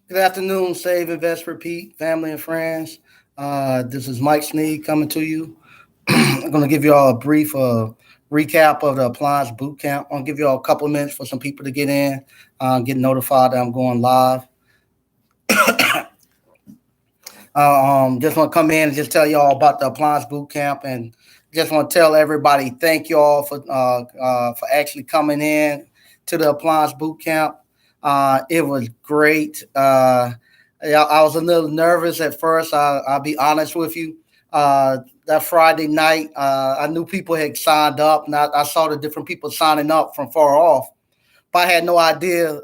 Good afternoon, Save, Invest, Repeat, family and friends. This is Mike Sneed coming to you. I'm going to give you all a brief recap of the Appliance Boot Camp. I'm going to give you all a couple of minutes for some people to get in, get notified that I'm going live. Just want to come in and just tell you all about the Appliance Boot Camp, and just want to tell everybody thank you all for actually coming in to the Appliance Boot Camp. It was great. Yeah, I was a little nervous at first. I'll be honest with you. That Friday night, I knew people had signed up, and I saw the different people signing up from far off, but I had no idea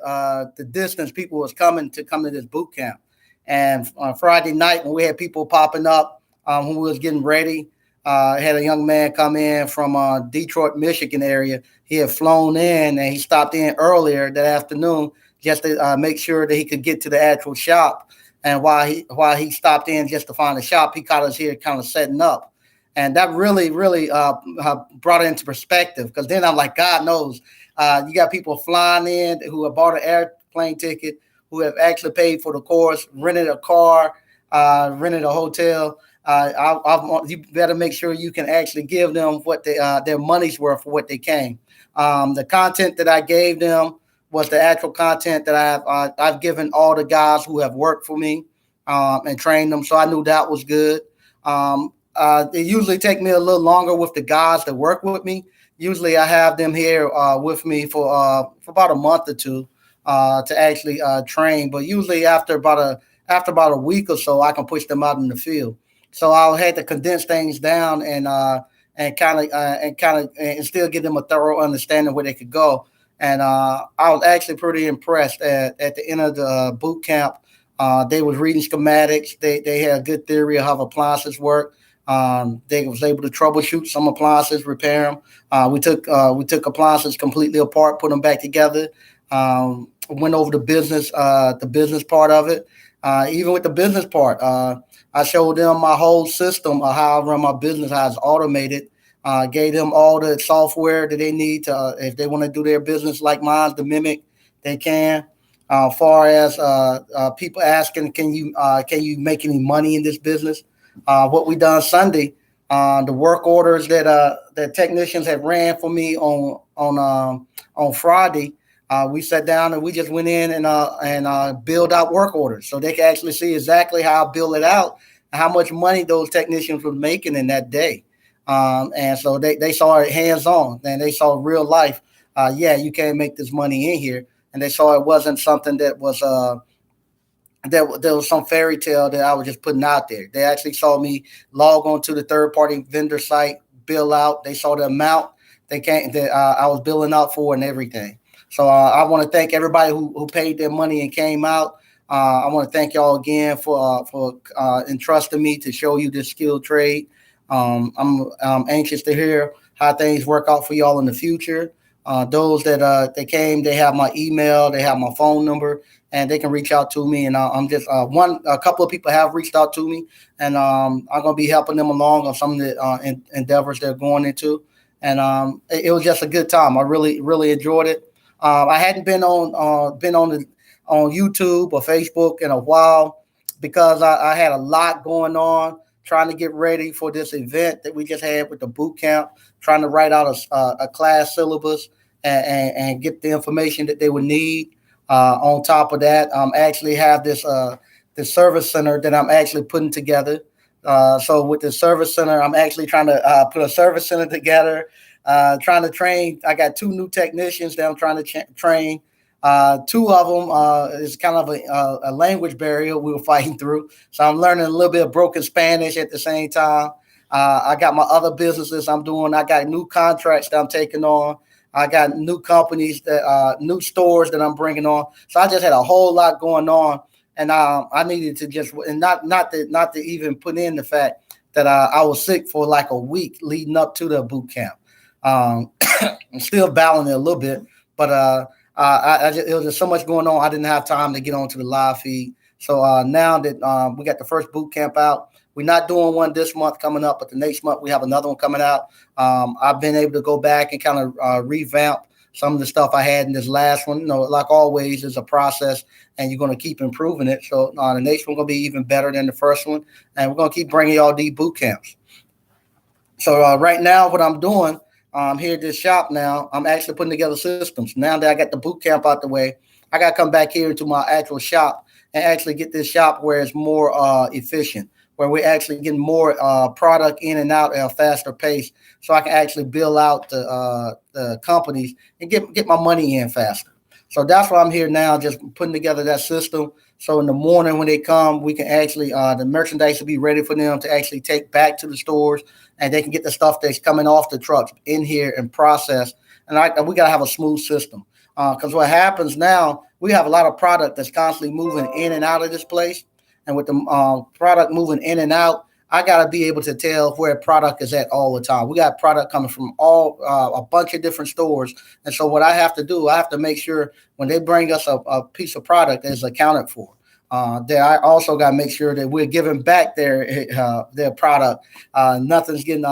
the distance people was coming to come to this boot camp. And on Friday night, when we had people popping up who was getting ready, I had a young man come in from Detroit, Michigan area. He had flown in and he stopped in earlier that afternoon just to make sure that he could get to the actual shop. And while he stopped in just to find the shop, he caught us here kind of setting up. And that really brought it into perspective, because then I'm like, God knows, you got people flying in who have bought an airplane ticket, who have actually paid for the course, rented a car, rented a hotel. You better make sure you can actually give them what their money's worth for what they came. The content that I gave them was the actual content that I've given all the guys who have worked for me and trained them. So I knew that was good. It usually take me a little longer with the guys that work with me. Usually I have them here with me for about a month or two to actually train. But usually after about a week or so, I can push them out in the field. So I'll have to condense things down and still give them a thorough understanding where they could go. And I was actually pretty impressed at the end of the boot camp. They was reading schematics. They had a good theory of how appliances work. They was able to troubleshoot some appliances, repair them. We took appliances completely apart, put them back together. Went over the business part of it. Even with the business part, I showed them my whole system of how I run my business, how it's automated. Gave them all the software that they need to, if they want to do their business like mine, to mimic, they can. Far as people asking, can you make any money in this business? What we done Sunday, the work orders that technicians had ran for me on Friday. We sat down and we just went in and build out work orders so they can actually see exactly how I build it out and how much money those technicians were making in that day. And so they saw it hands on, and they saw real life. Yeah, you can't make this money in here, and they saw it wasn't something that was that there was some fairy tale that I was just putting out there. They actually saw me log on to the third party vendor site, bill out. They saw the amount that I was billing out for and everything. So I want to thank everybody who paid their money and came out. I want to thank y'all again for entrusting me to show you this skilled trade. I'm anxious to hear how things work out for y'all in the future. Those that they came, they have my email, they have my phone number, and they can reach out to me. And I'm just a couple of people have reached out to me, and I'm gonna be helping them along on some of the endeavors they're going into. And it was just a good time. I really enjoyed it. I hadn't been on YouTube or Facebook in a while because I had a lot going on trying to get ready for this event that we just had with the boot camp, trying to write out a class syllabus and get the information that they would need. On top of that, actually have this service center that I'm actually putting together. So with the service center, I'm actually trying to put a service center together, trying to train. I got two new technicians that I'm trying to train. Two of them is kind of a language barrier we were fighting through. So I'm learning a little bit of broken Spanish at the same time. I got my other businesses I'm doing. I got new contracts that I'm taking on. I got new companies new stores that I'm bringing on. So I just had a whole lot going on, and I needed to just and not to even put in the fact that I was sick for like a week leading up to the boot camp. I'm still battling it a little bit, but it was just so much going on. I didn't have time to get onto the live feed. So now that we got the first boot camp out, we're not doing one this month coming up, but the next month we have another one coming out. I've been able to go back and kind of revamp some of the stuff I had in this last one. Like always, is a process, and you're going to keep improving it. So the next one going to be even better than the first one, and we're going to keep bringing y'all these boot camps. So right now, what I'm doing here at this shop now, I'm actually putting together systems. Now that I got the boot camp out the way, I got to come back here into my actual shop and actually get this shop where it's more efficient, where we're actually getting more product in and out at a faster pace, so I can actually bill out the companies and get my money in faster. So that's why I'm here now, just putting together that system. So in the morning when they come, we can actually the merchandise will be ready for them to actually take back to the stores, and they can get the stuff that's coming off the trucks in here and process. And we gotta have a smooth system, because what happens now, we have a lot of product that's constantly moving in and out of this place, and with the product moving in and out, I gotta be able to tell where product is at all the time. We got product coming from all a bunch of different stores, and so what I have to do, I have to make sure when they bring us a piece of product that is accounted for. That I also got to make sure that we're giving back their product. Nothing's getting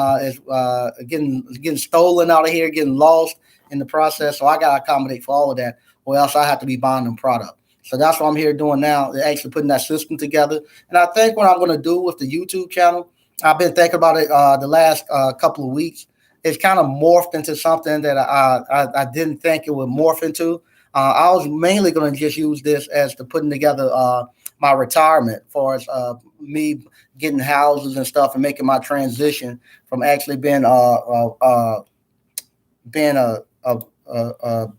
stolen out of here, getting lost in the process. So I got to accommodate for all of that, or else I have to be buying them product. So that's what I'm here doing now, actually putting that system together. And I think what I'm going to do with the YouTube channel, I've been thinking about it the last couple of weeks. It's kind of morphed into something that I didn't think it would morph into. I was mainly going to just use this as to putting together my retirement, as far as me getting houses and stuff, and making my transition from actually being a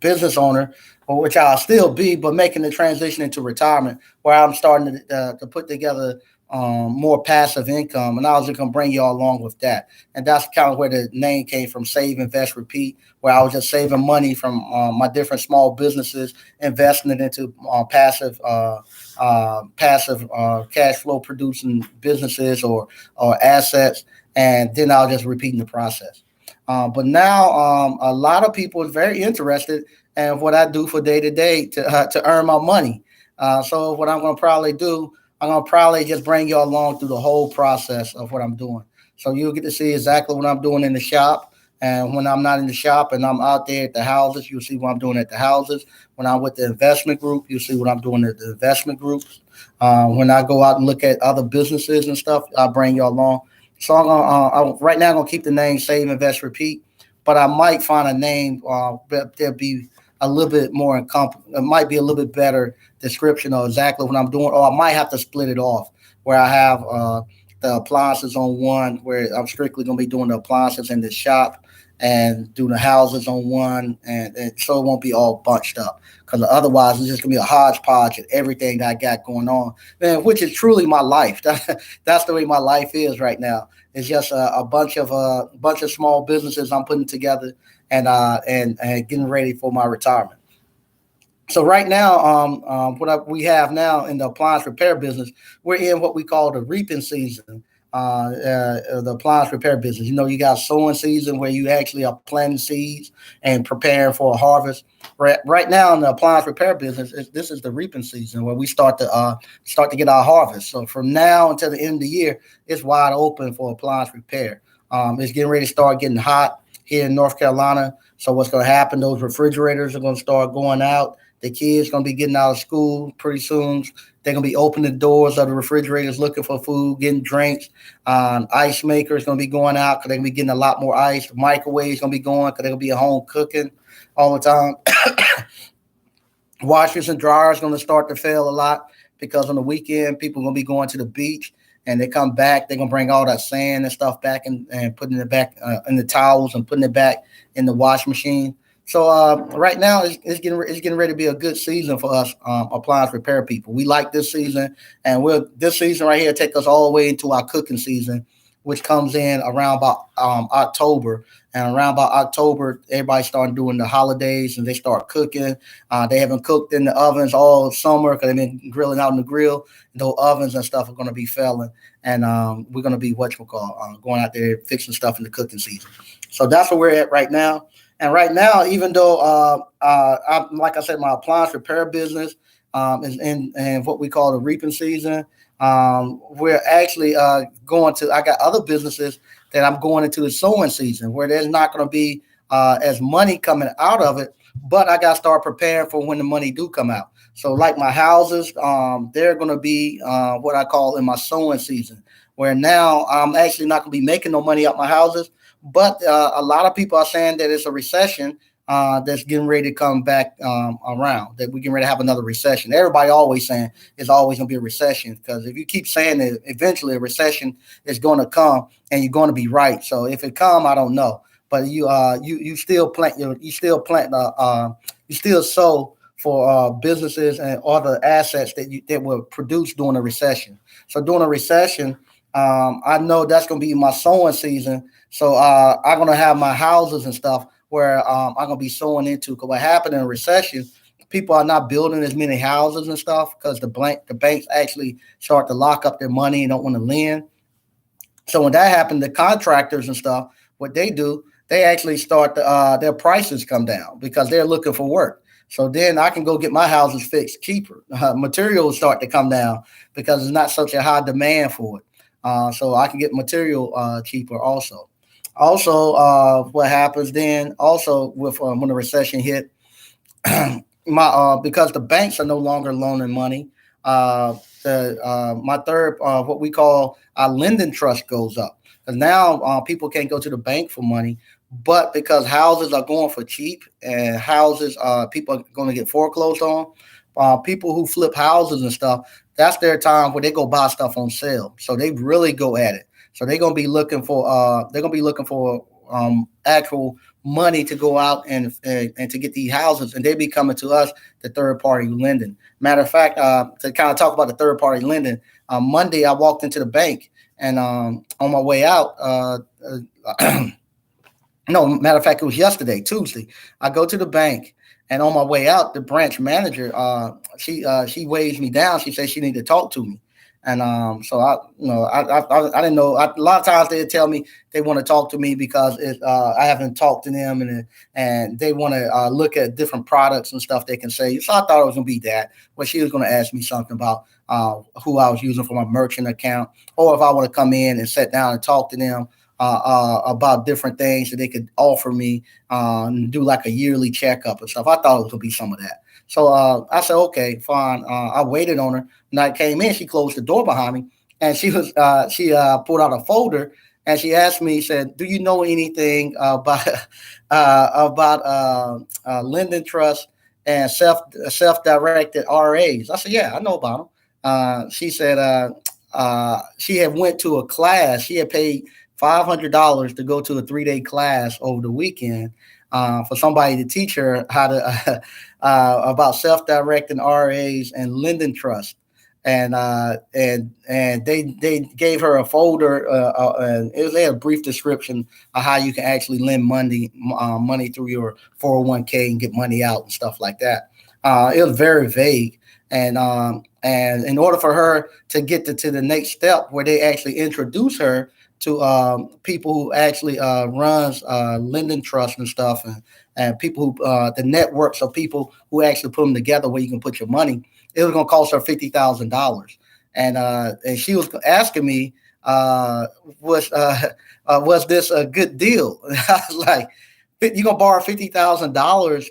business owner, which I'll still be, but making the transition into retirement, where I'm starting to put together more passive income, and I was just gonna bring y'all along with that. And that's kind of where the name came from: Save, Invest, Repeat. Where I was just saving money from my different small businesses, investing it into passive cash flow producing businesses or assets, and then I'll just repeating the process. But now a lot of people is very interested in what I do for day to day to earn my money. So what I'm going to probably do, I'm going to probably just bring you along through the whole process of what I'm doing. So you'll get to see exactly what I'm doing in the shop. And when I'm not in the shop and I'm out there at the houses, you'll see what I'm doing at the houses. When I'm with the investment group, you'll see what I'm doing at the investment groups. When I go out and look at other businesses and stuff, I'll bring you along. So right now I'm gonna keep the name Save, Invest, Repeat, but I might find a name that'll be a little bit more it might be a little bit better description of exactly what I'm doing, or I might have to split it off where I have the appliances on one, where I'm strictly gonna be doing the appliances in the shop, and do the houses on one, and so it won't be all bunched up, because otherwise it's just gonna be a hodgepodge of everything that I got going on, man, which is truly my life. That's the way my life is right now. It's just a bunch of small businesses I'm putting together, and getting ready for my retirement. So right now, we have now in the appliance repair business, we're in what we call the reaping season. The appliance repair business. You got sowing season, where you actually are planting seeds and preparing for a harvest. Right now in the appliance repair business, this is the reaping season, where we start to get our harvest. So from now until the end of the year, it's wide open for appliance repair. It's getting ready to start getting hot here in North Carolina. So what's going to happen? Those refrigerators are going to start going out. The kids going to be getting out of school pretty soon. They're going to be opening the doors of the refrigerators, looking for food, getting drinks. Ice maker is going to be going out because they're going to be getting a lot more ice. The microwave is going to be going because they're going to be at home cooking all the time. Washers and dryers going to start to fail a lot, because on the weekend, people are going to be going to the beach, and they come back. They're going to bring all that sand and stuff back and putting it back in the towels and putting it back in the wash machine. So right now it's getting ready to be a good season for us appliance repair people. We like this season, and this season right here take us all the way into our cooking season, which comes in around about October. And around about October, everybody's starting doing the holidays, and they start cooking. They haven't cooked in the ovens all summer because they've been grilling out in the grill. And those ovens and stuff are going to be failing, and we're going to be going out there fixing stuff in the cooking season. So that's where we're at right now. And right now, even though, like I said, my appliance repair business is in what we call the reaping season, we're actually I got other businesses that I'm going into the sowing season, where there's not going to be as money coming out of it, but I got to start preparing for when the money do come out. So like my houses, they're going to be what I call in my sowing season, where now I'm actually not going to be making no money out my houses. But a lot of people are saying that it's a recession that's getting ready to come back around, that we're getting ready to have another recession. Everybody always saying it's always going to be a recession, because if you keep saying that eventually a recession is going to come, and you're going to be right. So if it come, I don't know. But you still plant you still sow for businesses and other assets that will produce during a recession. So during a recession, I know that's going to be my sowing season. So I'm going to have my houses and stuff where I'm going to be sowing into. Because what happened in a recession, people are not building as many houses and stuff because the banks actually start to lock up their money and don't want to lend. So when that happened, the contractors and stuff, what they do, they actually start their prices come down because they're looking for work. So then I can go get my houses fixed cheaper. Materials start to come down because there's not such a high demand for it. So I can get material cheaper also. Also, what happens then also with when the recession hit, my because the banks are no longer loaning money. The My third what we call our lending trust goes up, because now people can't go to the bank for money, but because houses are going for cheap, and houses people are going to get foreclosed on. People who flip houses and stuff, that's their time where they go buy stuff on sale. So they really go at it. So they're gonna be looking for actual money to go out and to get these houses, and they be coming to us, the third party lending. Matter of fact, to kind of talk about the third party lending, Monday I walked into the bank, and on my way out, no, matter of fact, it was yesterday, Tuesday. I go to the bank, and on my way out, the branch manager, she waves me down. She says she need to talk to me, and so I didn't know. A lot of times they tell me they want to talk to me because I haven't talked to them, and they want to look at different products and stuff they can say. So I thought it was gonna be that, but she was gonna ask me something about who I was using for my merchant account, or if I want to come in and sit down and talk to them about different things that they could offer me, and do like a yearly checkup and stuff. I thought it was gonna be some of that. So I said, okay, fine. I waited on her. When I came in, she closed the door behind me, and she pulled out a folder, and she asked me, said, "Do you know anything about lending trust and self directed RAs?" I said, "Yeah, I know about them." She said she had went to a class. She had paid $500 to go to a 3 day class over the weekend for somebody to teach her how to about self-directing RAs and lending trust. And they gave her a folder, and they had a brief description of how you can actually lend money through your 401k and get money out and stuff like that. It was very vague, and in order for her to get to the next step where they actually introduce her to people who actually runs lending trust and stuff, and people who the networks of people who actually put them together where you can put your money. It was going to cost her $50,000, and she was asking me, uh, was this a good deal? I was like, you're gonna borrow $50,000.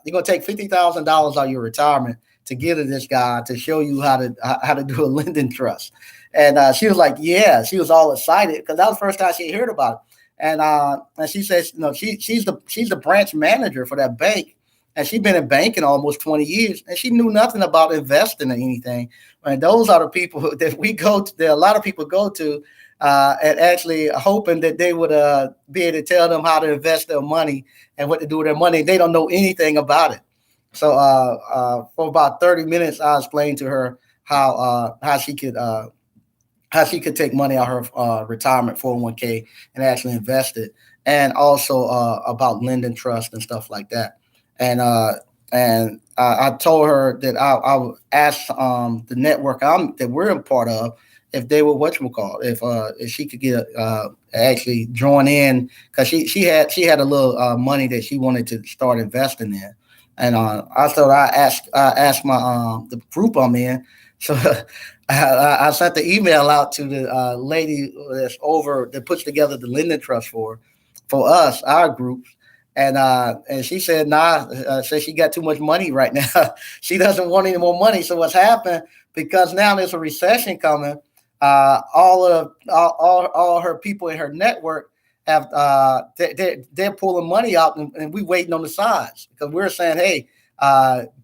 You're gonna take $50,000 out of your retirement to give to this guy to show you how to do a lending trust. And she was like, yeah, she was all excited because that was the first time she heard about it. And she says, she's the branch manager for that bank, and she's been in banking almost 20 years, and she knew nothing about investing or anything. And those are the people that we go to. There are a lot of people go to, and actually hoping that they would be able to tell them how to invest their money and what to do with their money. They don't know anything about it. So for about 30 minutes, I explained to her how she could take money out of her retirement 401k and actually invest it, and also about lending trust and stuff like that. And I told her that I would ask the network that we're a part of if they were whatchamacallit, if she could get actually join in, because she had a little money that she wanted to start investing in. And I asked my the group I'm in. So I sent the email out to the lady that puts together the lending trust for us, our group, And she said, nah, said she got too much money right now. She doesn't want any more money. So what's happened, because now there's a recession coming, all her people in her network have they're pulling money out, and we waiting on the sides, because we're saying, hey,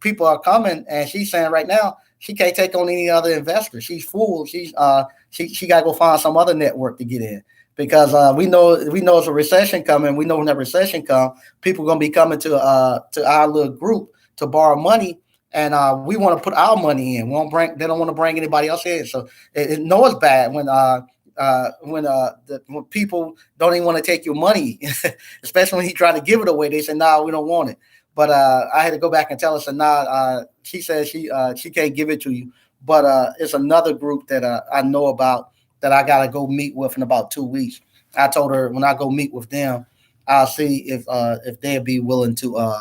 people are coming, and she's saying right now she can't take on any other investor. She's full. She got to go find some other network to get in, because we know it's a recession coming. We know when that recession comes, people are gonna be coming to our little group to borrow money, and we want to put our money in. We won't bring They don't want to bring anybody else in. So it know it's bad when people don't even want to take your money, especially when you try to give it away. They say, "Nah, we don't want it." But I had to go back and tell her, so, "Nah." She says she can't give it to you. But it's another group that I know about that I gotta go meet with in about 2 weeks. I told her when I go meet with them, I'll see if they'd be willing to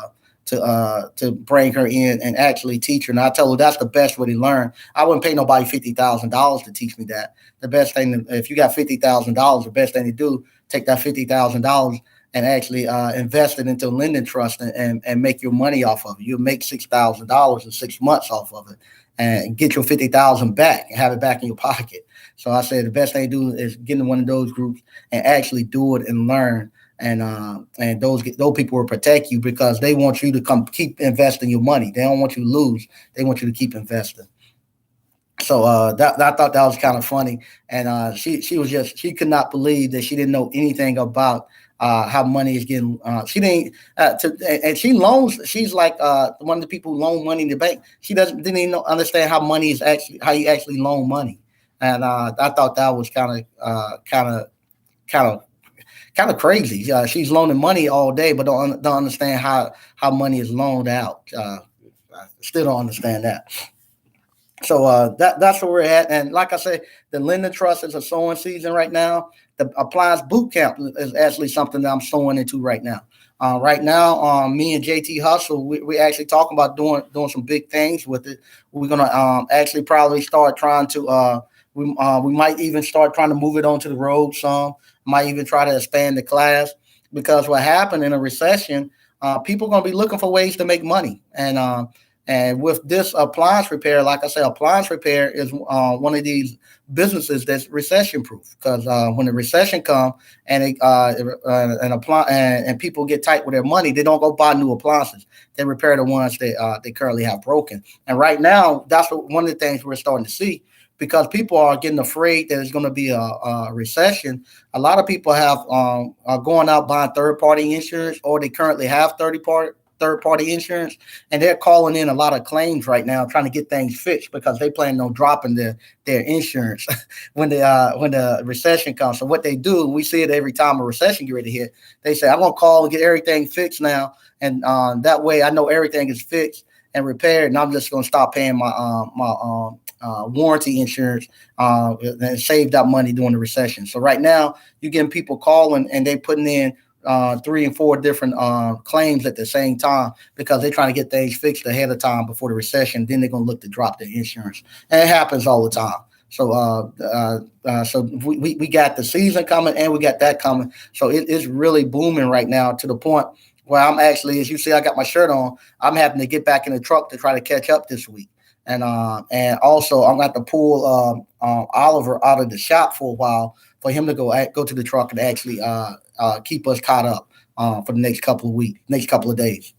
bring her in and actually teach her. And I told her that's the best way to learn. I wouldn't pay nobody $50,000 to teach me that. The best thing, if you got $50,000, the best thing to do, take that $50,000 and actually invest it into a lending trust, and make your money off of it. You'll make $6,000 in 6 months off of it, and get your 50,000 back and have it back in your pocket. So I said the best thing to do is get in one of those groups and actually do it and learn. And those people will protect you, because they want you to come keep investing your money. They don't want you to lose. They want you to keep investing. So that I thought that was kind of funny, and she could not believe that she didn't know anything about how money is getting. She didn't and she loans. She's like one of the people who loan money in the bank. She didn't even understand how money is actually, how you actually loan money, and I thought that was kind of kind of crazy. She's loaning money all day, but don't understand how money is loaned out. I still don't understand that. So that's where we're at. And like I said, the lending trust is a sowing season right now. The appliance boot camp is actually something that I'm sowing into right now. Right now, me and JT Hustle, we actually talking about doing some big things with it. We're gonna actually probably start trying to we might even start trying to move it onto the road some. Might even try to expand the class, because what happened in a recession, people are gonna be looking for ways to make money. And with this appliance repair, like I said, appliance repair is one of these businesses that's recession proof, because when the recession comes and and people get tight with their money, they don't go buy new appliances. They repair the ones that they currently have broken. And right now, that's one of the things we're starting to see, because people are getting afraid that it's going to be a recession. A lot of people are going out buying third party insurance, or they currently have third party insurance, and they're calling in a lot of claims right now, trying to get things fixed, because they plan on dropping their insurance when the recession comes. So what they do, we see it every time a recession get ready to hit. They say, "I'm gonna call and get everything fixed now, and that way I know everything is fixed and repaired, and I'm just gonna stop paying my warranty insurance and save that money during the recession." So right now, you're getting people calling, and they putting in 3 and 4 different claims at the same time, because they're trying to get things fixed ahead of time before the recession. Then they're going to look to drop their insurance, and it happens all the time. So, we got the season coming, and we got that coming. So it's really booming right now, to the point where I'm actually, as you see, I got my shirt on. I'm having to get back in the truck to try to catch up this week. And also I'm going to have to pull Oliver out of the shop for a while, for him to go to the truck and actually keep us caught up for the next couple of weeks, next couple of days.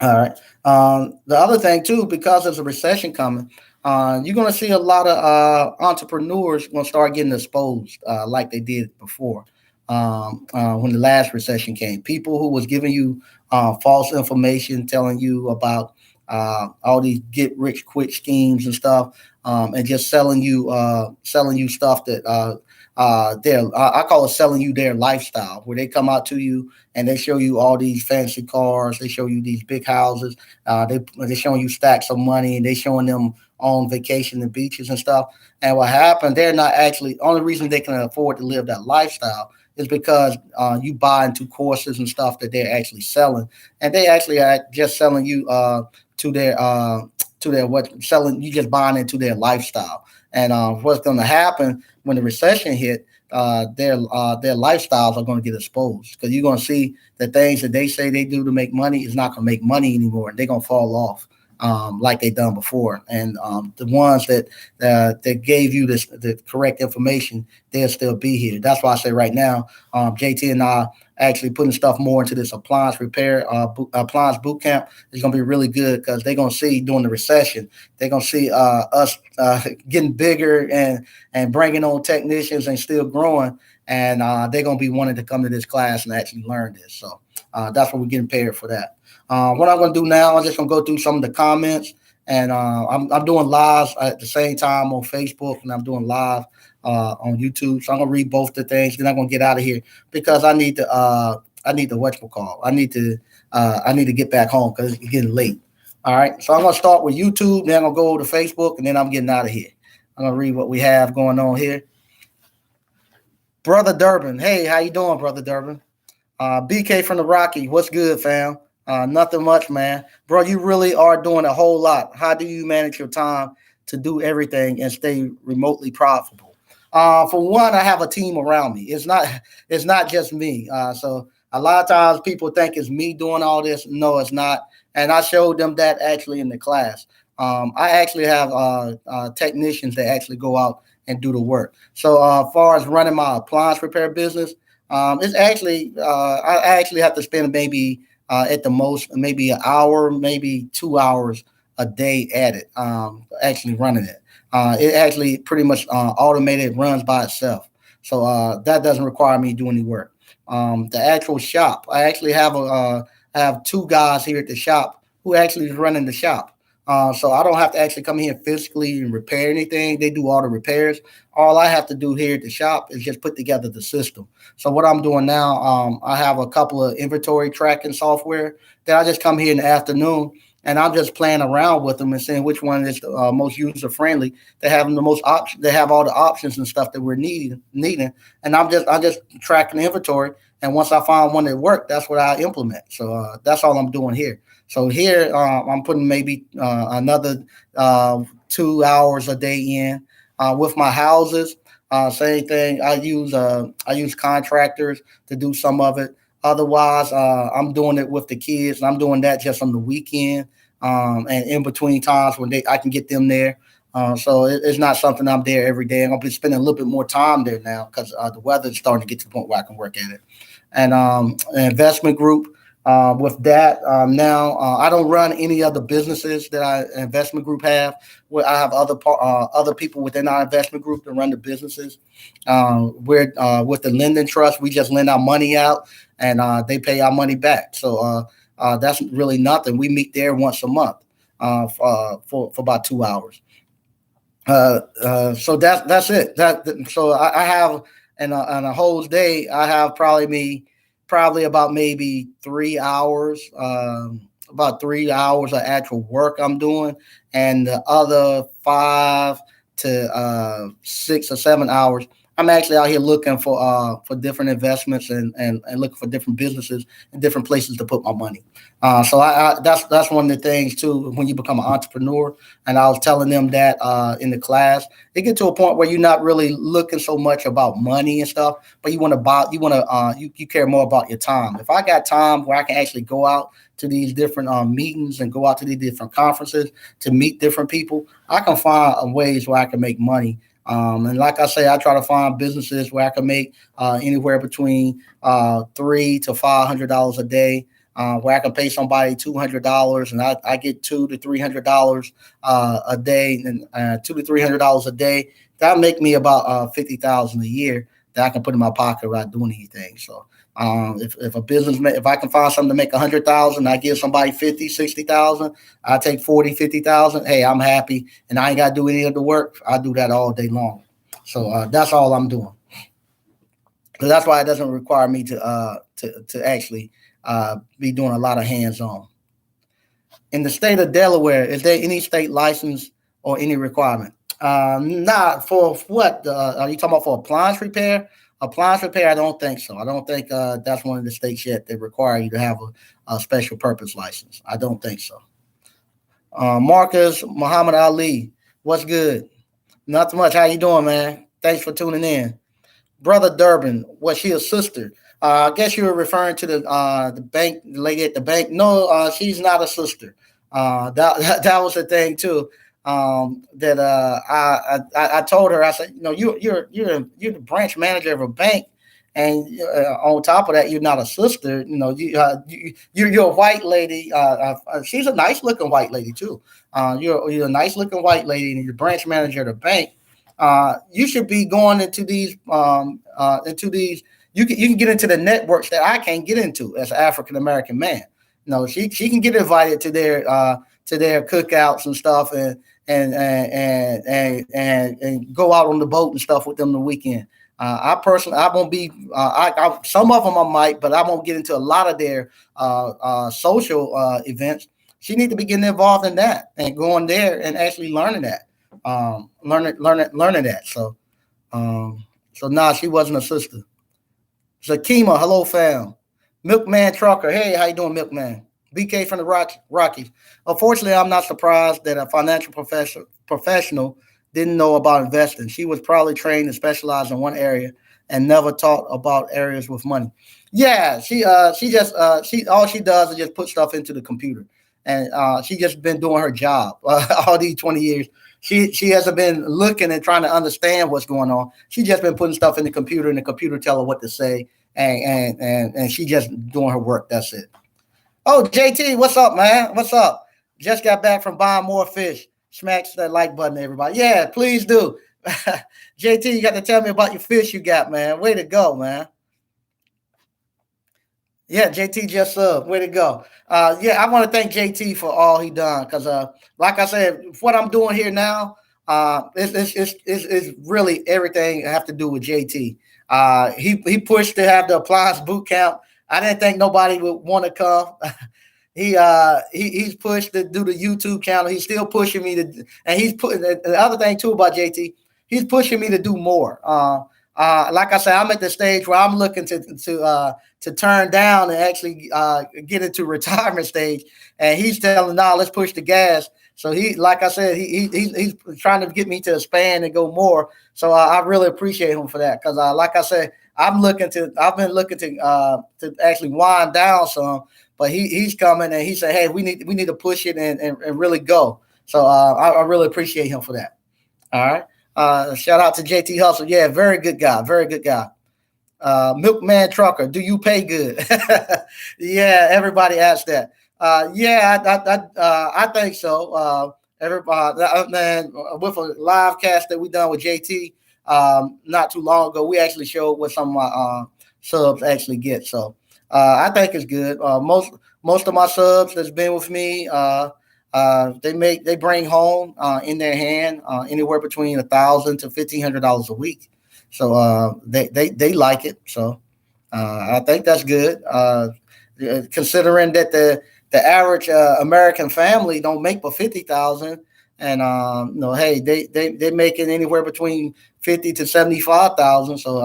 All right. The other thing too, because there's a recession coming, you're going to see a lot of entrepreneurs going to start getting exposed, like they did before, when the last recession came. People who was giving you false information, telling you about all these get rich quick schemes and stuff, and just selling you stuff that I call it selling you their lifestyle, where they come out to you and they show you all these fancy cars, they show you these big houses, they showing you stacks of money, and they showing them on vacation and beaches and stuff. And what happened, they're not actually, only reason they can afford to live that lifestyle is because you buy into courses and stuff that they're actually selling, and they actually are just selling you to their what selling you just buying into their lifestyle. And what's going to happen when the recession hit? their lifestyles are going to get exposed, because you're going to see the things that they say they do to make money is not going to make money anymore, and they're going to fall off like they done before. And the ones that gave you the correct information, they'll still be here. That's why I say right now, JT and I actually putting stuff more into this appliance repair appliance boot camp is going to be really good, because they're going to see during the recession, they're going to see us getting bigger and bringing on technicians and still growing, and they're going to be wanting to come to this class and actually learn this. So that's what we're getting prepared for that. What I'm going to do now, I'm just going to go through some of the comments, and I'm doing live at the same time on Facebook, and I'm doing live on YouTube. So I'm going to read both the things. Then I'm going to get out of here, because I need to whatchamacall. I need to get back home because it's getting late. All right. So I'm going to start with YouTube. Then I'm going to go over to Facebook, and then I'm getting out of here. I'm going to read what we have going on here. Brother Durbin. Hey, how you doing, Brother Durbin? BK from the Rocky. What's good, fam? Nothing much, man. Bro, you really are doing a whole lot. How do you manage your time to do everything and stay remotely profitable? For one, I have a team around me. It's not just me. So a lot of times people think it's me doing all this. No, it's not. And I showed them that actually in the class. I actually have technicians that actually go out and do the work. So as far as running my appliance repair business, it's actually I actually have to spend maybe at the most maybe an hour, maybe 2 hours a day at it, actually running it. It actually pretty much automated, runs by itself. So that doesn't require me to do any work. The actual shop, I actually I have two guys here at the shop who actually is running the shop. So I don't have to actually come here physically and repair anything. They do all the repairs. All I have to do here at the shop is just put together the system. So what I'm doing now, I have a couple of inventory tracking software that I just come here in the afternoon, and I'm just playing around with them and seeing which one is the most user friendly. They have the most option. They have all the options and stuff that we're needing, and I'm just tracking the inventory. And once I find one that works, that's what I implement. So that's all I'm doing here. So here I'm putting maybe another 2 hours a day in with my houses. Same thing. I use contractors to do some of it. Otherwise, I'm doing it with the kids. I'm doing that just on the weekend and in between times when I can get them there. So it's not something I'm there every day. I'm gonna be spending a little bit more time there now because the weather is starting to get to the point where I can work at it. And an investment group. With that, now I don't run any other businesses that our investment group have. Where I have other people within our investment group that run the businesses. We're with the lending trust, we just lend our money out, and they pay our money back. So that's really nothing. We meet there once a month for about 2 hours. So that's it. So I have in a whole day, I have probably about maybe 3 hours, about 3 hours of actual work I'm doing, and the other 5 to 6 or 7 hours, I'm actually out here looking for different investments and looking for different businesses and different places to put my money. So that's one of the things too when you become an entrepreneur. And I was telling them that in the class, it get to a point where you're not really looking so much about money and stuff, but you care more about your time. If I got time where I can actually go out to these different meetings and go out to these different conferences to meet different people, I can find ways where I can make money. And like I say, I try to find businesses where I can make anywhere between $300 to $500 a day, where I can pay somebody $200 and I get $200 to $300 a day, and $200 to $300 a day. That make me about $50,000 a year that I can put in my pocket without doing anything. So if I can find something to make 100,000, I give somebody 50, 60,000. I take 40, 50,000. Hey, I'm happy, and I ain't got to do any of the work. I do that all day long. So that's all I'm doing. So that's why it doesn't require me to actually be doing a lot of hands-on. In the state of Delaware, is there any state license or any requirement? Not for what? Are you talking about for appliance repair? Appliance repair, I don't think so. I don't think that's one of the states yet that require you to have a special purpose license. I don't think so. Marcus Muhammad Ali, what's good? Not too much. How you doing, man? Thanks for tuning in. Brother Durbin, was she a sister? I guess you were referring to the bank the lady at the bank. No, she's not a sister. That was the thing too. That I told her, I said, you know, you're the branch manager of a bank, and on top of that, you're not a sister. You know, you're a white lady. She's a nice looking white lady too. You're a nice looking white lady, and you're branch manager of the bank. You should be going into these. You can get into the networks that I can't get into as an African American man. No, she can get invited to their cookouts and stuff, and go out on the boat and stuff with them the weekend. I personally, I won't be. Some of them I might, but I won't get into a lot of their social events. She need to be getting involved in that and going there and actually learning that, learning that. So nah, she wasn't a sister. Zakima, hello fam. Milkman Trucker, hey, how you doing, Milkman? BK from the Rockies. Unfortunately, I'm not surprised that a financial professional didn't know about investing. She was probably trained and specialized in one area and never taught about areas with money. Yeah, she all she does is just put stuff into the computer, and she just been doing her job all these 20 years. She hasn't been looking and trying to understand what's going on. She just been putting stuff in the computer, and the computer tell her what to say, and she just doing her work. That's it. Oh, JT, what's up, man? What's up? Just got back from buying more fish. Smash that like button, everybody. Yeah, please do. JT, you got to tell me about your fish you got, man. Way to go, man. Yeah, JT just way to go. Yeah, I want to thank JT for all he done because, like I said, what I'm doing here now, it's really everything have to do with JT. He pushed to have the appliance boot camp. I didn't think nobody would want to come. He's pushed to do the YouTube channel. He's still pushing me to, and he's putting the other thing too about JT. He's pushing me to do more. Like I said, I'm at the stage where I'm looking to turn down and actually get into retirement stage, and he's telling, "Nah, let's push the gas." So like I said, he's trying to get me to expand and go more. So I really appreciate him for that because, like I said, I've been looking to actually wind down some, but he's coming and he said, "Hey, we need to push it and really go." So I really appreciate him for that. All right. Shout out to JT Hustle. Yeah, very good guy. Very good guy. Milkman Trucker, do you pay good? Yeah, everybody asked that. Yeah, I think so. Everybody, man, with a live cast that we done with JT not too long ago, we actually showed what some of my subs actually get. So I think it's good. Most of my subs that's been with me, they bring home in their hand anywhere between $1,000 to $1,500 a week. So they like it. So I think that's good. Considering that the average American family don't make but 50,000, and hey, they making anywhere between 50 to 75,000. So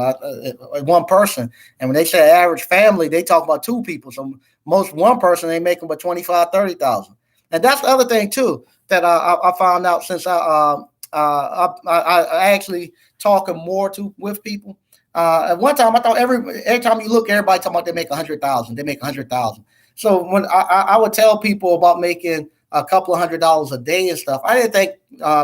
one person, and when they say average family, they talk about two people. So most one person they making but 25, 30,000. And that's the other thing too that I found out since I actually talking more with people. At one time, I thought every time you look, everybody talking about they make 100,000. They make 100,000. So when I would tell people about making a couple of $100 a day and stuff, I didn't think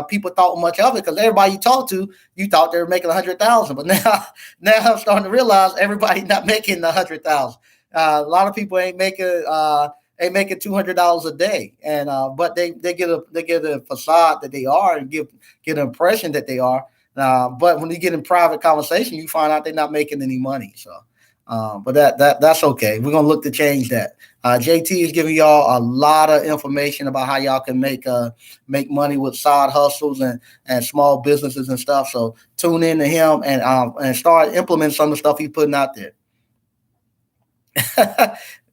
people thought much of it because everybody you talk to, you thought they were making 100,000. But now I'm starting to realize everybody not making 100,000. A lot of people ain't making $200 a day, and but they get a facade that they are and get an impression that they are. But when you get in private conversation, you find out they're not making any money. So, but that's okay. We're gonna look to change that. JT is giving y'all a lot of information about how y'all can make money with side hustles and small businesses and stuff. So tune in to him and start implementing some of the stuff he's putting out there.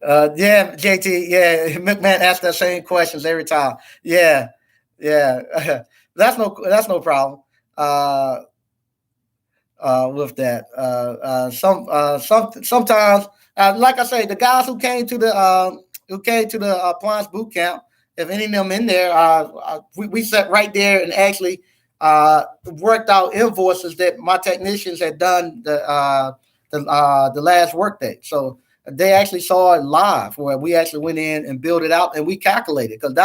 Yeah, JT. Yeah, McMahon asks that same questions every time. Yeah, yeah. That's no problem. Uh, with that. Sometimes, like I say, the guys who came to the appliance boot camp, if any of them in there, we sat right there and actually worked out invoices that my technicians had done the last workday. So they actually saw it live where we actually went in and built it out and we calculated because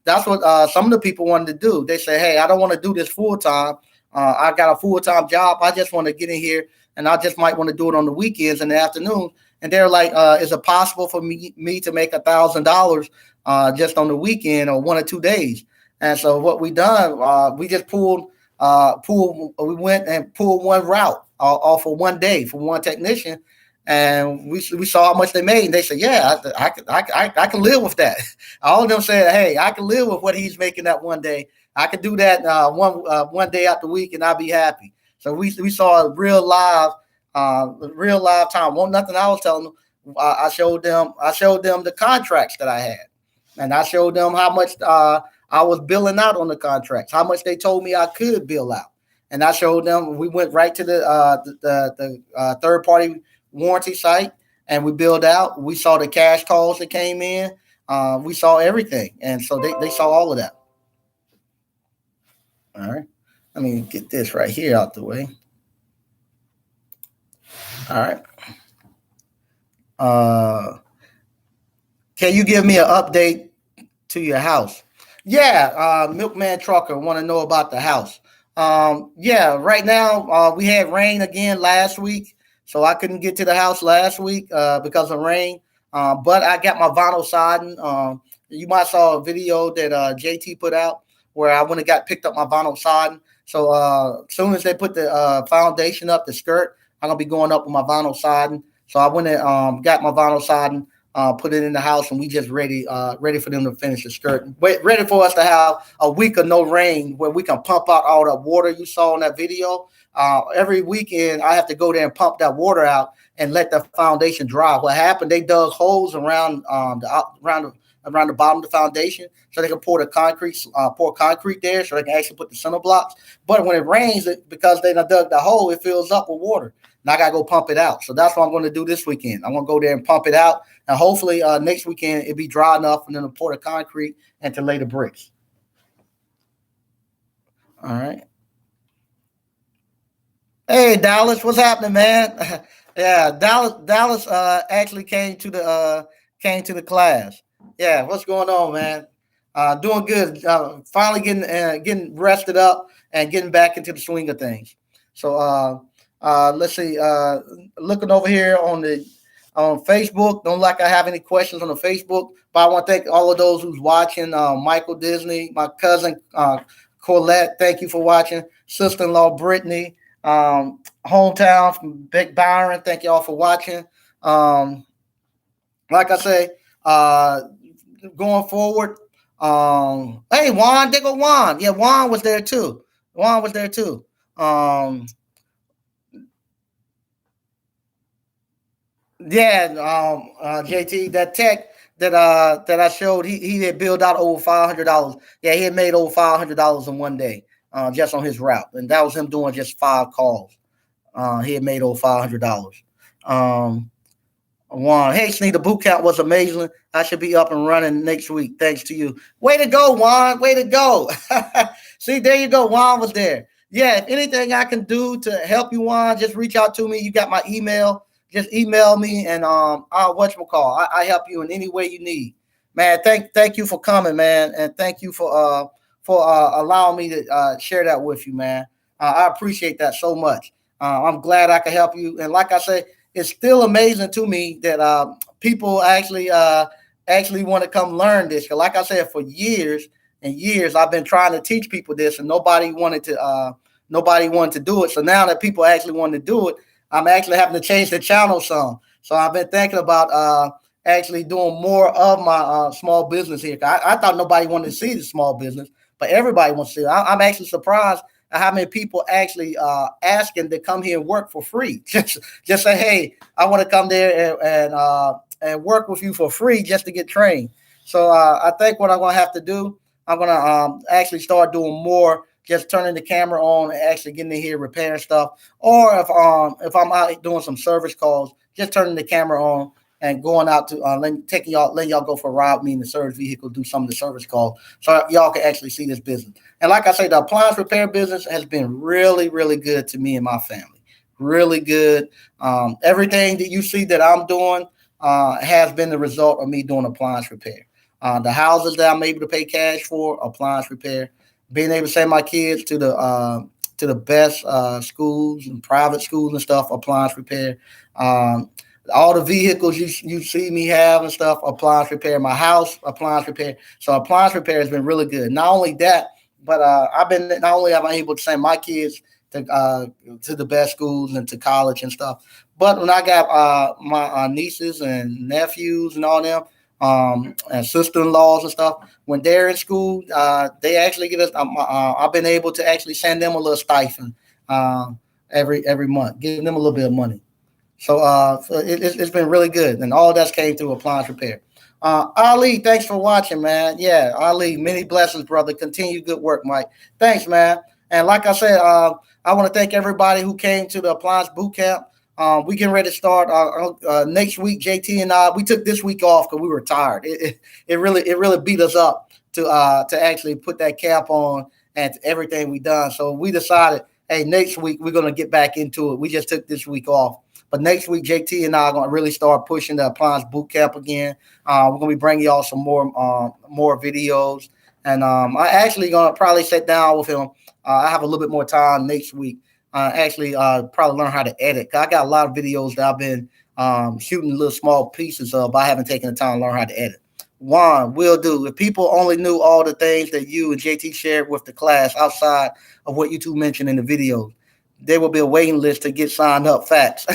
that's what some of the people wanted to do. They say, hey, I don't want to do this full time. I got a full time job. I just want to get in here and I just might want to do it on the weekends and the afternoon. And they're like, is it possible for me to make $1,000 just on the weekend or 1 or 2 days? And so what we done, we just we went and pulled one route off of 1 day for one technician. And we saw how much they made. And they said, yeah, I can live with that. All of them said, hey, I can live with what he's making that 1 day. I could do that one day out the week and I'll be happy. So we saw a real live time. Won't nothing I was telling them. I showed them the contracts that I had, and I showed them how much I was billing out on the contracts, how much they told me I could bill out, and I showed them. We went right to the third party warranty site, and we billed out. We saw the cash calls that came in. We saw everything, and so they saw all of that. All right, let me get this right here out the way. All right. Can you give me an update to your house? Yeah, Milkman Trucker want to know about the house. Yeah, right now we had rain again last week, so I couldn't get to the house last week because of rain. But I got my vinyl siding. You might saw a video that JT put out where I went and got picked up my vinyl siding. So as soon as they put the foundation up, the skirt, I'm gonna be going up with my vinyl siding. So I went and got my vinyl siding, put it in the house, and we just ready for them to finish the skirt. Ready for us to have a week of no rain where we can pump out all the water you saw in that video. Every weekend I have to go there and pump that water out and let the foundation dry. What happened? They dug holes around the bottom of the foundation so they can pour concrete there so they can actually put the center blocks. But when it rains, because they done dug the hole, it fills up with water. And I got to go pump it out. So that's what I'm going to do this weekend. I'm going to go there and pump it out. And hopefully next weekend it'll be dry enough and then to pour the concrete and to lay the bricks. All right. Hey, Dallas, what's happening, man? Yeah, Dallas actually came to the class. Yeah, what's going on, man? Doing good. Finally getting rested up and getting back into the swing of things. So let's see. Looking over here on Facebook. Don't like I have any questions on the Facebook, but I want to thank all of those who's watching. Michael Disney, my cousin Colette, thank you for watching. Sister-in-law Brittany, hometown from Big Byron, thank you all for watching. Like I say, going forward. Hey, Juan, there go Juan. Yeah, Juan was there too. JT, that tech that I showed, he had billed out over $500. Yeah, he had made over $500 in 1 day, just on his route, and that was him doing just 5 calls. He had made over $500. Juan, hey, Sneak, the boot camp was amazing. I should be up and running next week. Thanks to you. Way to go, Juan. Way to go. See, there you go. Juan was there. Yeah, if anything I can do to help you, Juan, just reach out to me. You got my email. Just email me and I'll whatchamacall. I help you in any way you need. Man, thank you for coming, man. And thank you for allowing me to share that with you, man. I appreciate that so much. I'm glad I could help you. And like I say, it's still amazing to me that people actually want to come learn this. Because like I said, for years and years, I've been trying to teach people this, and nobody wanted to do it. So now that people actually want to do it, I'm actually having to change the channel some. So I've been thinking about actually doing more of my small business here. I thought nobody wanted to see the small business, but everybody wants to see it. I'm actually surprised at how many people actually asking to come here and work for free. Just say, hey, I want to come there and work with you for free just to get trained. So I think what I'm going to have to do, I'm going to actually start doing more, just turning the camera on and actually getting in here repairing stuff. Or if I'm out doing some service calls, just turning the camera on and going out to letting y'all go for a ride with me in the service vehicle, do some of the service calls, so y'all can actually see this business. And like I say, the appliance repair business has been really, really good to me and my family. Really good. Everything that you see that I'm doing has been the result of me doing appliance repair. The houses that I'm able to pay cash for, appliance repair. Being able to send my kids to the best schools and private schools and stuff, appliance repair. Um, all the vehicles you see me have and stuff, appliance repair. My house, appliance repair. So appliance repair has been really good. Not only that, but I've been not only am I able to send my kids to the best schools and to college and stuff, but when I got my nieces and nephews and all them, and sister-in-laws and stuff, when they're in school, they actually get us. I've been able to actually send them a little stipend every month, give them a little bit of money. So it's been really good, and all that's came through appliance repair. Ali, thanks for watching, man. Yeah, Ali, many blessings, brother. Continue good work, Mike. Thanks, man. And like I said, I want to thank everybody who came to the appliance boot camp. We getting ready to start next week. JT and I, we took this week off because we were tired. It really beat us up to actually put that cap on and everything we done. So we decided, hey, next week we're gonna get back into it. We just took this week off. But next week, JT and I are going to really start pushing the appliance boot camp again. We're going to be bringing y'all some more videos. And I actually going to probably sit down with him. I have a little bit more time next week. Probably learn how to edit. 'Cause I got a lot of videos that I've been shooting little small pieces of, but I haven't taken the time to learn how to edit. Juan, will do. If people only knew all the things that you and JT shared with the class outside of what you two mentioned in the videos, there will be a waiting list to get signed up. Facts.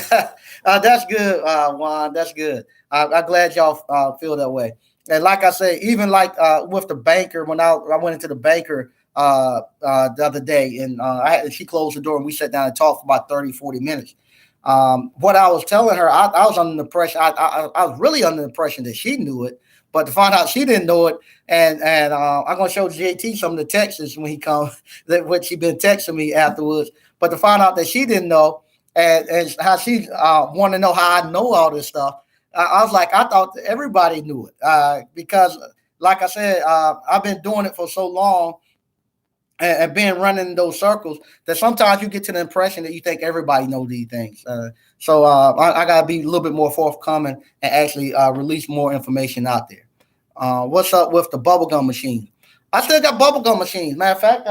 That's good, Juan. That's good. I'm glad y'all feel that way. And like I say, even like with the banker, when I went into the banker the other day, and she closed the door and we sat down and talked for about 30, 40 minutes. What I was telling her, I was under the impression, I was really under the impression that she knew it, but to find out she didn't know it, and I'm gonna show JT some of the texts when he comes, that what she been texting me afterwards. But to find out that she didn't know, and how she want to know how I know all this stuff, I was like, I thought that everybody knew it because, like I said, I've been doing it for so long and being running in those circles that sometimes you get to the impression that you think everybody knows these things. So I got to be a little bit more forthcoming and actually release more information out there. What's up with the bubblegum machine? I still got bubblegum machines. Matter of fact,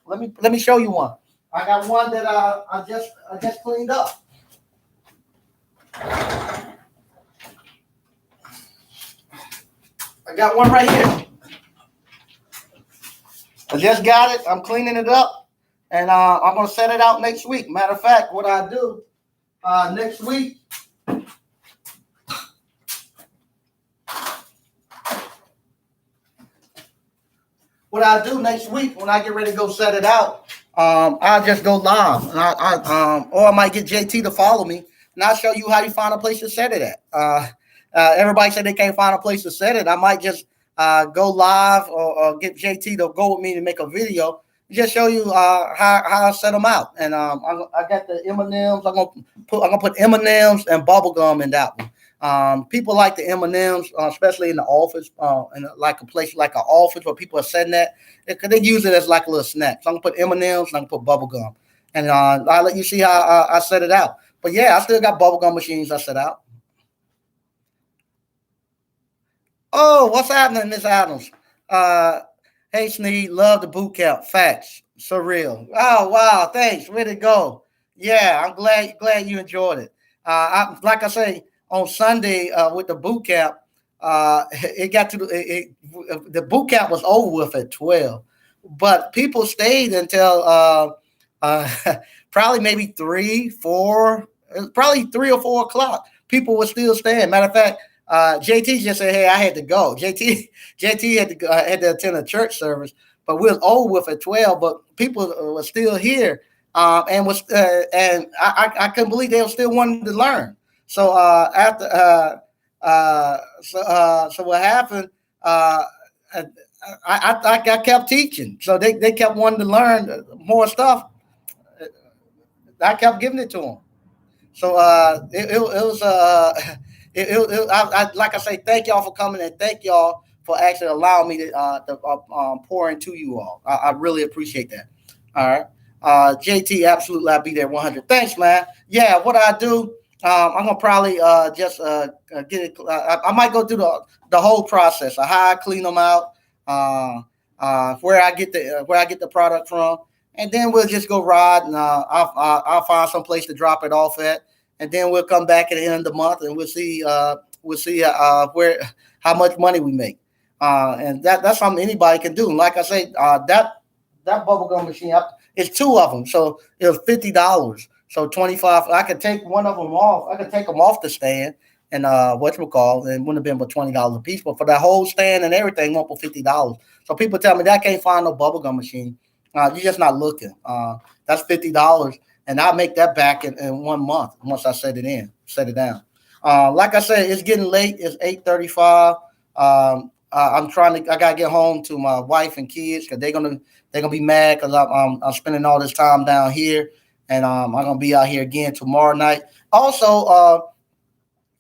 let me show you one. I got one that I just cleaned up. I got one right here. I just got it. I'm cleaning it up, and I'm gonna set it out next week. Matter of fact, what I do next week. What I do next week when I get ready to go set it out, I'll just go live, and or I might get JT to follow me, and I'll show you how you find a place to set it at. Everybody said they can't find a place to set it. I might just go live or get JT to go with me to make a video, just show you how I set them out. And I got the M&Ms. I'm gonna put M&Ms and bubble gum in that one. People like the M&Ms, especially in the office, in like a place like an office where people are sitting at. They use it as like a little snack. So I'm gonna put M&Ms and I'm gonna put bubble gum, and I'll let you see how I set it out. But yeah, I still got bubble gum machines I set out. Oh, what's happening, Miss Adams? Hey, Sneed, love the boot camp. Facts, surreal. Oh, wow, thanks. Way to go. Yeah, I'm glad you enjoyed it. Like I say, on Sunday with the boot camp, it got to the boot camp was over with at 12, but people stayed until probably maybe 3 or 4 o'clock. People were still staying. Matter of fact, JT just said, "Hey, I had to go." JT had to attend a church service, but we was over with at 12. But people were still here, and I couldn't believe they were still wanting to learn. So so what happened? I kept teaching, so they kept wanting to learn more stuff. I kept giving it to them. So it was like I say, thank y'all for coming, and thank y'all for actually allowing me to pour into you all. I really appreciate that. All right. JT, absolutely, I'll be there 100. Thanks, man. Yeah, what I do, I'm gonna probably just get it. I might go through the whole process of how I clean them out, uh, where I get the product from, and then we'll just go ride, and I'll find some place to drop it off at, and then we'll come back at the end of the month, and we'll see where how much money we make, and that's something anybody can do. And like I say, that bubblegum machine, it's two of them, so it was $50. So 25. I could take one of them off. I could take them off the stand, and whatchamacallit, and it wouldn't have been but $20 a piece. But for that whole stand and everything, went for $50. So people tell me that I can't find no bubblegum machine. You're just not looking. That's $50, and I make that back in 1 month once I set it down. Like I said, it's getting late. It's 8:35. I'm trying to. I gotta get home to my wife and kids because they're gonna be mad because I'm spending all this time down here, and I'm gonna be out here again tomorrow night. Also,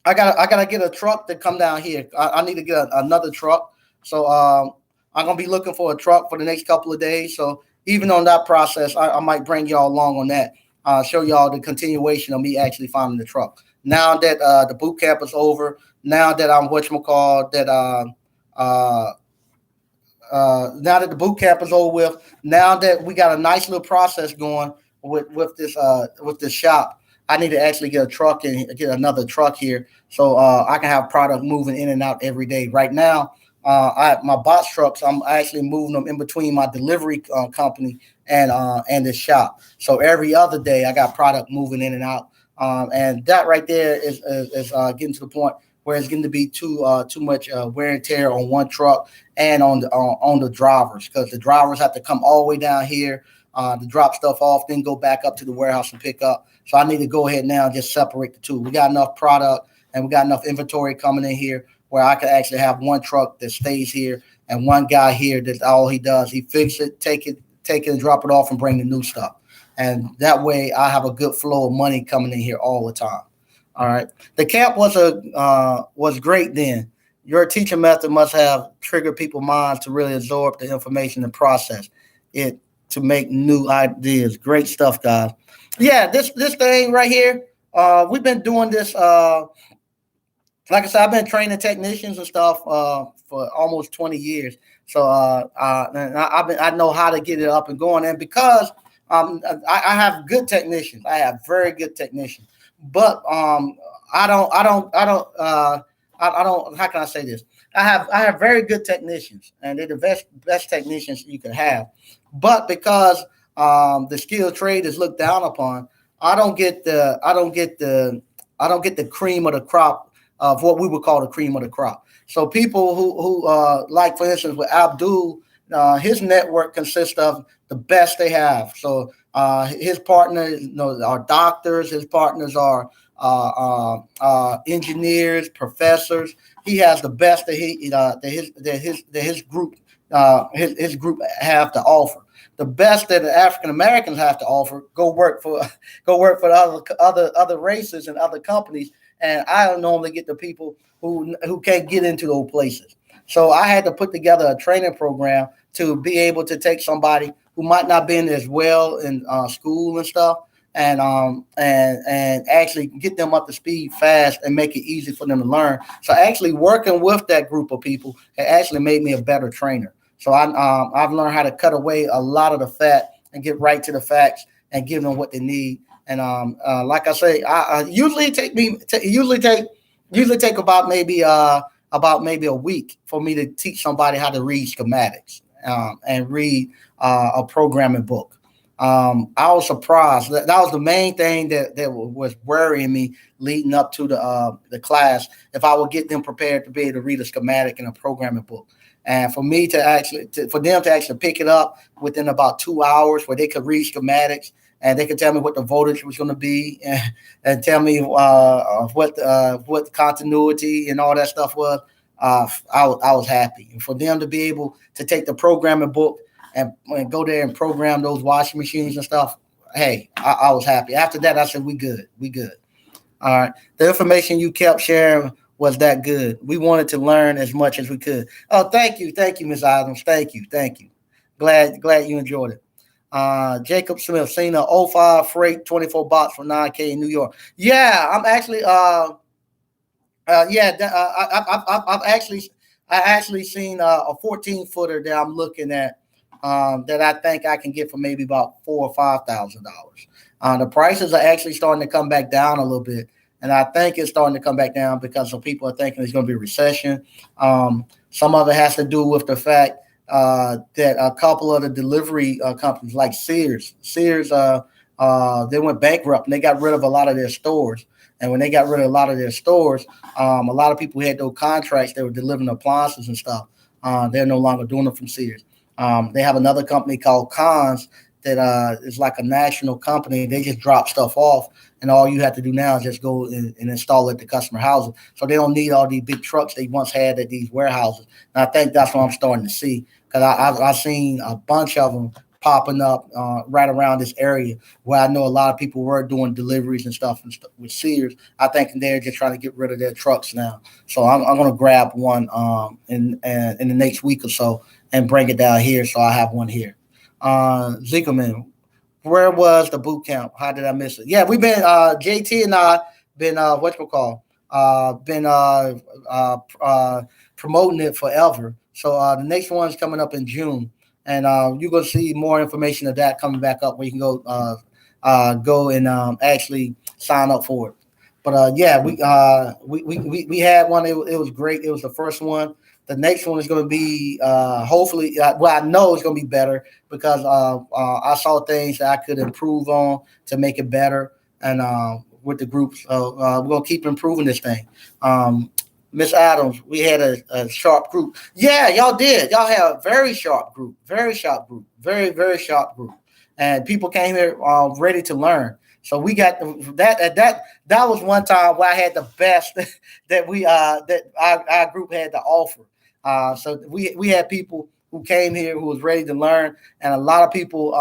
I gotta get a truck to come down here. I need to get another truck. So I'm gonna be looking for a truck for the next couple of days. So even on that process, I might bring y'all along on that. Show y'all the continuation of me actually finding the truck. Now that the boot camp is over, now that I'm whatchamacallit, that uh, now that the boot camp is over with, now that we got a nice little process going with this shop, I need to actually get a truck and get another truck here so I can have product moving in and out every day. Right now, my box trucks, I'm actually moving them in between my delivery company and the shop. So every other day, I got product moving in and out, and that right there is getting to the point where it's going to be too much wear and tear on one truck and on the drivers, because the drivers have to come all the way down here to drop stuff off, then go back up to the warehouse and pick up. So I need to go ahead now and just separate the two. We got enough product and we got enough inventory coming in here where I could actually have one truck that stays here and one guy here that all he does, he fix it, take it and drop it off and bring the new stuff. And that way I have a good flow of money coming in here all the time. All right. The camp was great then. Your teaching method must have triggered people's minds to really absorb the information and process it to make new ideas. Great stuff, guys. Yeah, this thing right here. We've been doing this. Like I said, I've been training technicians and stuff for almost 20 years. So and I know how to get it up and going. And because I have good technicians, I have very good technicians. But I don't. How can I say this? I have very good technicians, and they're the best technicians you can have. But because the skilled trade is looked down upon, I don't get the cream of the crop of what we would call the cream of the crop. So people who like, for instance, with Abdul, his network consists of the best they have. So his partners, are doctors. His partners are engineers, professors. He has the best his group have to offer. The best that the African Americans have to offer. Go work for the other races and other companies. And I don't normally get the people who can't get into those places. So I had to put together a training program to be able to take somebody who might not been as well in school and stuff, and actually get them up to speed fast and make it easy for them to learn. So actually working with that group of people, it actually made me a better trainer. So I've learned how to cut away a lot of the fat and get right to the facts and give them what they need. And like I say, I usually take about maybe a week for me to teach somebody how to read schematics and read a programming book. I was surprised. That was the main thing that was worrying me leading up to the class. If I would get them prepared to be able to read a schematic and a programming book, and for me for them to actually pick it up within about 2 hours, where they could read schematics and they could tell me what the voltage was going to be, and tell me what the continuity and all that stuff was. I was happy, and for them to be able to take the programming book and go there and program those washing machines and stuff. Hey, I was happy. After that, I said, we good. All right. The information you kept sharing was that good. We wanted to learn as much as we could. Oh, thank you, Miss Adams. Thank you. Glad you enjoyed it. Jacob Smith, seen a '05 freight 24 box for 9K in New York. Yeah, I'm actually yeah, I've actually I actually seen a 14 footer that I'm looking at that I think I can get for maybe about $4 or $5,000. The prices are actually starting to come back down a little bit, and I think it's starting to come back down because some people are thinking there's going to be a recession. Some of it has to do with the fact that a couple of the delivery companies like Sears, they went bankrupt and they got rid of a lot of their stores. And when they got rid of a lot of their stores, a lot of people who had those contracts. They were delivering appliances and stuff. They're no longer doing it from Sears. They have another company called Cons that is like a national company. They just drop stuff off, and all you have to do now is just go and install it at the customer houses. So they don't need all these big trucks they once had at these warehouses. And I think that's what I'm starting to see because I've seen a bunch of them popping up right around this area where I know a lot of people were doing deliveries and stuff with Sears. I think they're just trying to get rid of their trucks now. So I'm going to grab one in the next week or so and bring it down here. So I have one here. Zinkerman, where was the boot camp? How did I miss it? Yeah, we've been JT and I been what you call been promoting it forever. So the next one's coming up in June, and you're gonna see more information of that coming back up where you can go and actually sign up for it. But yeah, we had one. It was great. It was the first one. The next one is going to be hopefully. Well, I know it's going to be better because I saw things that I could improve on to make it better, and with the group, so we're going to keep improving this thing. Miss Adams, we had a sharp group. Yeah, y'all did. Y'all had a very sharp group, very sharp group, and people came here ready to learn. So we got that was one time where I had the best that our group had to offer. So we had people who came here who was ready to learn, and a lot of people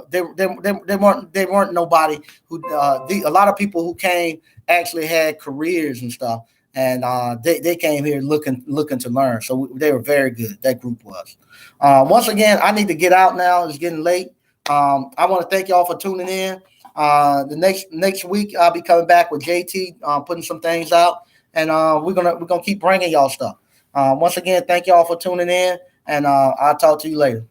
they weren't nobody who a lot of people who came actually had careers and stuff, and they came here looking to learn. So they were very good. That group was. Once again, I need to get out now. It's getting late. I want to thank y'all for tuning in. The next week I'll be coming back with JT, putting some things out, and we're gonna keep bringing y'all stuff. Once again, thank y'all for tuning in, and I'll talk to you later.